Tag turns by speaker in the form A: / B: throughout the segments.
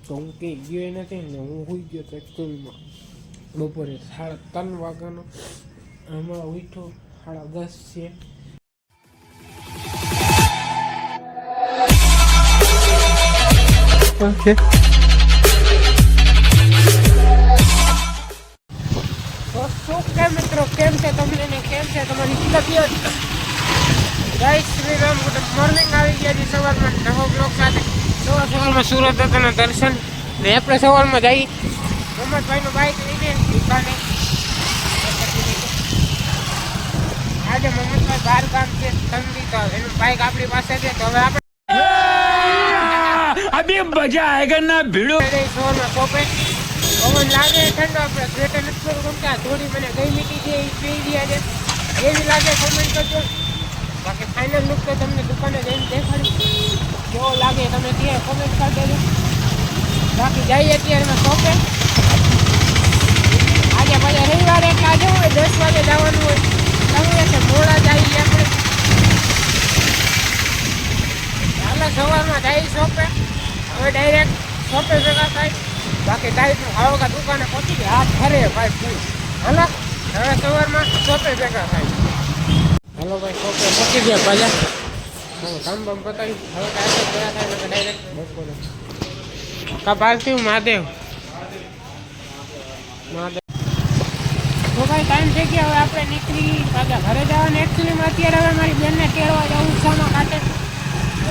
A: તો હું કંઈ ગયો નથી ને હું હોઈ ગયો તો એકચ્યુઅલમાં બપોરે 3:30 વાગ્યાનો. હમણાં ઉઠો 10:30 છે. ઓકે તો શું કે મિત્રો, કેમ છે તમને ને કેમ છે તમારી તબિયત? જય શ્રી રામ, ગુડ મોર્નિંગ. આવી ગયા છે સવારમાં નવો બ્લોગ સાથે. સવારમાં સુરત હતાના દર્શન ને આપણે સવારમાં જઈ મોહમ્મદભાઈનું બાઇક લઈને દુકાને. આજે મોહમ્મદભાઈ બહાર કામ છે ઠંડી, તો એનું બાઇક આપણી પાસે છે. તો હવે આપણે અભી મજા આયેગા ના ભીડો. સવારમાં પોપે પવન લાગે ઠંડો, આપણે સ્વેટર નથી ગમતા, થોડી મને ગઈ મીઠી છે એ પી ગયા છે એવી લાગે. કોમેન્ટ કરજો. બાકી ફાઇનલ લુક તો તમને દુકાને જઈને દેખાડી કેવો લાગે તમે ત્યાં કોમેન્ટ કરી દેજો. બાકી જઈએ અત્યારે શોપે. આજે પાછા રવિવારે એટલે આજે હોય 10 વાગે જવાનું હોય. તમે એટલે મોડા જઈએ આપણે. હાલો સવારમાં જઈએ શોપે. હવે ડાયરેક્ટ શોપે ભેગા થાય. બાકી ડાયરેક્ટ આવકા દુકાને પહોંચી ગયા. હાથ ફરે ભાઈ ફૂલ. હાલો હવે સવારમાં શોપે ભેગા થાય. હાલો ભાઈ શોપે પહોંચી ગયા પાછા. કામ બામ પતાવી હવે ડાયરેક્ટ ભેગા થાય એટલે ડાયરેક્ટ બપોરે કા પાર્થિવ મહાદેવ તો ભાઈ ટાઈમ થઈ ગયા. હવે આપણે નીકળી પાછા ઘરે જવાનું. એકચ્યુઅલીમાં અત્યારે હવે મારી બેનને તેડવા જવું સામા કાંઠે.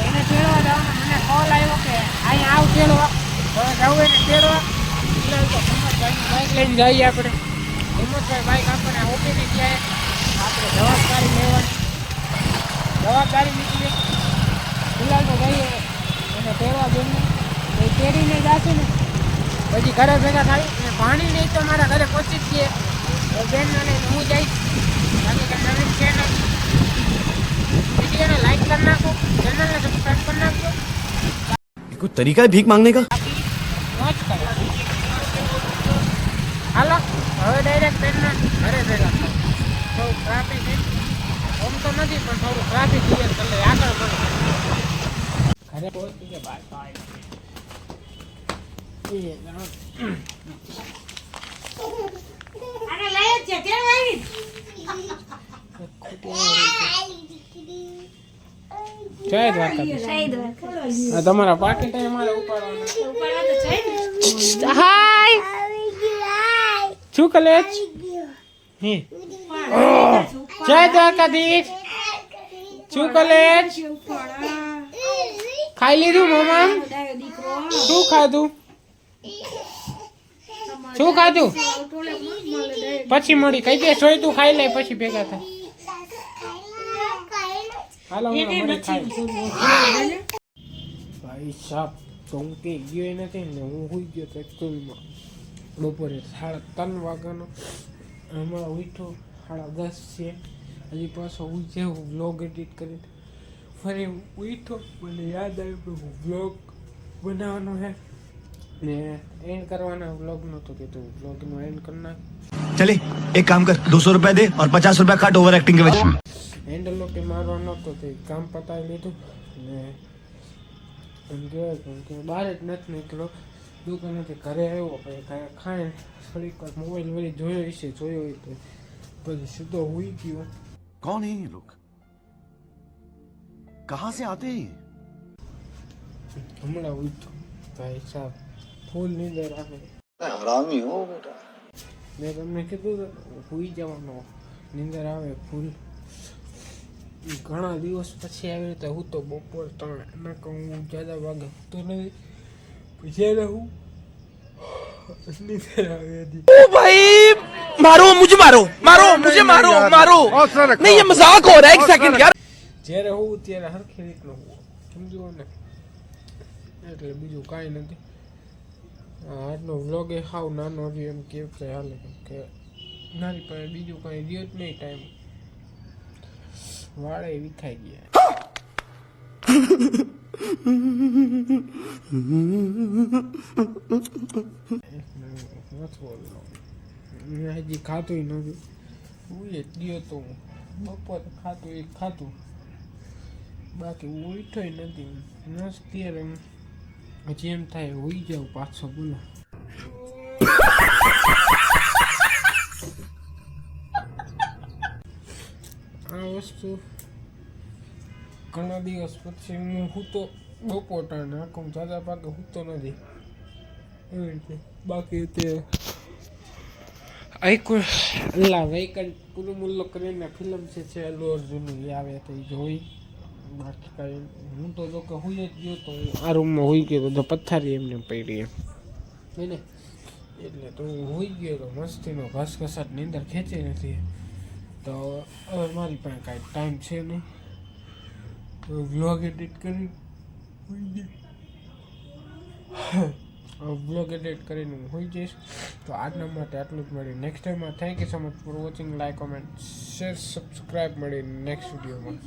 A: એને તેડવા જવાનું. મને કોલ આવ્યો કે અહીંયા આવ તેડવા. હવે જવું એને તેડવા. હિંમતભાઈની બાઇક લઈને જઈએ આપણે. હિંમતભાઈ બાઇક આપણને ઓપીને ક્યાંય આપણે જવાબદારી લેવાની. જવાબદારી નીકળી ફિલહાલ તો જઈએ એને તેડવા બેનને. એ તેડીને જશે ને પછી ઘરે ભેગા થાય ને. પાણી નહીં તો મારા ઘરે પહોંચી જ જઈએ. બેનને લઈને હું જઈશ. બાકી કે નવીન ચેનલ વિડીયોને લાઈક કરી નાખો, ચેનલને સબસ્ક્રાઈબ કરી નાખો.
B: कोई तरीका है भीख मांगने का?
A: મોજ કરો. હાલો હવે ડાયરેક્ટ બેનના ઘરે ભેગા થાય. થોડું ટ્રાફિક આમ તો નથી પણ થોડું ટ્રાફિક ક્લિયર કરી લે આગળ પડે. ઘરે પહોંચી ગયા બાર તો આવી. જય દ્વારકા. તમારા પાકીટ અમારે ઉપાડવાના. હાય શું કલેજ હે જય દ્વારકાધીશ. શું કલેજ ખાઈ લીધું મમ્મા? શું ખાધું? શું ખાધું? પછી મળી કઈ દે. સોય તું ખાઈ લે પછી ભેગા થાય. હાલો ભાઈ સાહેબ તો હું કંઈ ગયો નથી ને હું હોઈ ગયો તો એકચ્યુઅલમાં બપોરે 3:30 વાગ્યાનો. હમણાં ઉઠો 10:30 છે. હજી પાછો હું જેવું વ્લોગ એડિટ કરી ફરી ઉઠો. મને યાદ આવ્યું કે હું વ્લોગ બનાવવાનો છે ને એન્ડ કરવાના. વ્લોગનો તો કીધું વ્લોગનો એન્ડ કરી નાખ.
B: चले एक काम कर 200 रुपया दे और 50 रुपया काट ओवर एक्टिंग के वजह से.
A: હેન્ડલ કે મારવા નહોતો તે કામ પતાવી લીધું ને એમ કહેવાય કે બહાર જ નથી નીકળ્યો. દુકાનેથી ઘરે આવ્યો પછી કાંઈ ખાય થોડીક વાર મોબાઈલ વળી જોયો હશે. જોયો હોય તો પછી સીધો હોઈ ગયો.
B: कौन है ये लोग? कहाँ से आते हैं?
A: હમણાં ઉઠો ભાઈ સાહેબ ફૂલ નીંદર આવે.
B: हरामी हो बेटा.
A: મેં તમને કીધું હોઈ જવાનો. નીંદર આવે ફૂલ. ઘણા દિવસ પછી આવી રીતે હું તો બપોર 3 ના કહું હું જ્યાદા વાગે તો નથી. જ્યારે હું નીંદર આવી હતી.
C: ओ भाई मारो मुझे मारो मारो मुझे मारो मारो नहीं ये मजाक हो रहा है एक सेकंड यार.
A: જ્યારે હું ત્યારે હરખી રીતનો હું સમજો ને એટલે બીજું કાંઈ નથી. આજનો વ્લોગ એ હાવ નાનો રહ્યો એમ કે હાલે કે નાની પાસે બીજું કાંઈ રહ્યો જ નહીં ટાઈમ. વાળે વિખાઈ ગયા. હજી ખાતું નથી. હું એ ગયો તો બપોરે ખાતું એ ખાતું. બાકી હું ઉઠ્યો નથી. મસ્ત ત્યારે પછી એમ થાય હોઈ જાવ પાછો બોલો. આ વસ્તુ ઘણા દિવસ પછી હું તો બપોટા નાખું દાદા પાકે હું તો નથી એવી રીતે. બાકી તે વેકન પૂરું મુલ્લો કરીને ફિલ્મ છે અલ્લુ અર્જુનની એ આવે તો એ જોઈ. બાકી કાંઈ હું તો જો કે હોઈ જ ગયો તો હું આ રૂમમાં હોઈ ગયો તો પથ્થારી એમને પડી એમ એને એટલે તો હું હોઈ ગયો તો મસ્તીનો ઘસઘસાટ નીંદર ખેંચી નથી. તો હવે મારી પાસે કાંઈ ટાઈમ છે નહીં. વ્લોગ એડિટ કરી વ્લોગ એડિટ કરીને હું હોઈ જઈશ. તો આજના માટે આટલું જ. મળી નેક્સ્ટ ટાઈમમાં. Thank you so much for watching. Like, comment, share, subscribe. મળી નેક્સ્ટ વિડીયોમાં.